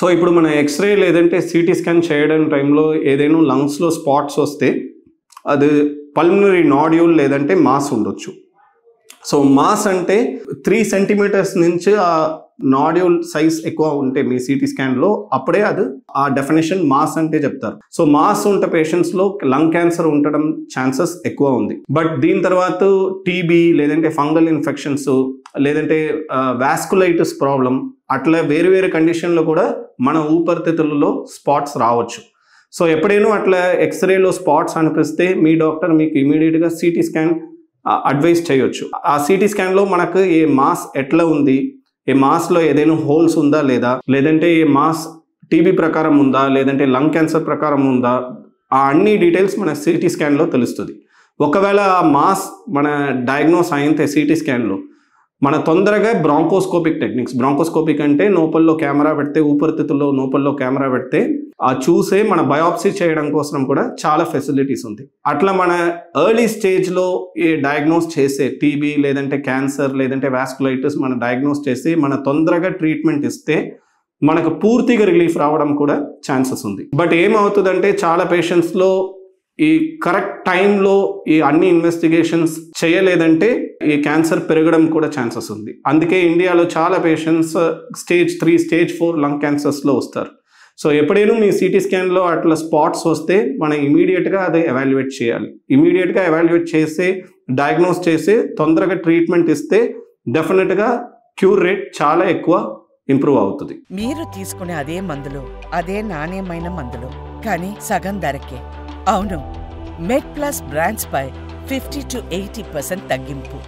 So ఇప్పుడు మన x ray లేదంటే సీటీ స్కాన్ చేయడం టైంలో ఏదైనా లంగ్స్‌లో స్పాట్స్ వస్తే అది పల్మనరీ నాడ్యూల్ లేదంటే మాస్ ఉండొచ్చు. సో మాస్ అంటే 3 సెంటీమీటర్స్ నుంచి ఆ నాడ్యూల్ సైజ్ ఎక్కువ ఉంటే మీ సిటీ స్కాన్లో అప్పుడే అది ఆ డెఫినేషన్ మాస్ అంటే చెప్తారు. సో మాస్ ఉంటే పేషెంట్స్లో లంగ్ క్యాన్సర్ ఉండడం ఛాన్సెస్ ఎక్కువ ఉంది. బట్ దీని తర్వాత టీబీ లేదంటే ఫంగల్ ఇన్ఫెక్షన్స్ లేదంటే వాస్కులైటిస్ ప్రాబ్లం అట్లా వేరు వేరు కండిషన్లో కూడా మన ఊపిరితిత్తులలో స్పాట్స్ రావచ్చు. సో ఎప్పుడైనా అట్లా ఎక్స్రేలో స్పాట్స్ అనిపిస్తే మీ డాక్టర్ మీకు ఇమీడియట్గా సిటీ స్కాన్ అడ్వైస్ చేయొచ్చు. ఆ సిటీ స్కాన్లో మనకు ఏ మాస్ ఎట్లా ఉంది, ఏ మాస్లో ఏదైనా హోల్స్ ఉందా లేదా, లేదంటే ఏ మాస్ టీబీ ప్రకారం ఉందా, లేదంటే లంగ్ క్యాన్సర్ ప్రకారం ఉందా, ఆ అన్ని డీటెయిల్స్ మన సిటీ స్కాన్లో తెలుస్తుంది. ఒకవేళ ఆ మాస్ మన డయాగ్నోస్ అయితే సిటీ స్కాన్లో మన తొందరగా బ్రాంకోస్కోపిక్ టెక్నిక్స్, బ్రాంకోస్కోపిక్ అంటే నోపల్లో కెమెరా పెడితే, ఊపిరితిత్తుల్లో నోపల్లో కెమెరా పెడితే ఆ చూసే మన బయాప్సీ చేయడం కోసం కూడా చాలా ఫెసిలిటీస్ ఉంది. అట్లా మన ఎర్లీ స్టేజ్లో ఏ డయాగ్నోస్ చేసే టీబీ లేదంటే క్యాన్సర్ లేదంటే వాస్కులైటిస్ మన డయాగ్నోస్ చేసి మన తొందరగా ట్రీట్మెంట్ ఇస్తే మనకు పూర్తిగా రిలీఫ్ రావడం కూడా ఛాన్సెస్ ఉంది. బట్ ఏమవుతుందంటే చాలా పేషెంట్స్లో ఈ కరెక్ట్ టైంలో ఈ అన్ని ఇన్వెస్టిగేషన్స్ చేయలేదంటే ఈ క్యాన్సర్ పెరగడం కూడా ఛాన్సెస్ ఉంది. అందుకే ఇండియాలో చాలా పేషెంట్స్ స్టేజ్ 3, స్టేజ్ 4 లంగ్ క్యాన్సర్స్లో వస్తారు. సో ఎప్పుడైనా మీ సిటీ స్కాన్లో అట్లా స్పాట్స్ వస్తే మనం ఇమీడియట్గా అది ఎవాల్యుయేట్ చేయాలి. ఇమీడియట్గా ఎవాల్యుయేట్ చేసి డయాగ్నోస్ చేసి తొందరగా ట్రీట్మెంట్ ఇస్తే డెఫినెట్గా క్యూర్ రేట్ చాలా ఎక్కువ ఇంప్రూవ్ అవుతుంది. మీరు తీసుకునే అదే మందులు, అదే నాణ్యమైన మందులు, కానీ సగం ధరకే. అవును, మెడ్ ప్లస్ బ్రాండ్స్ పై 50 to 80% తగ్గింపు.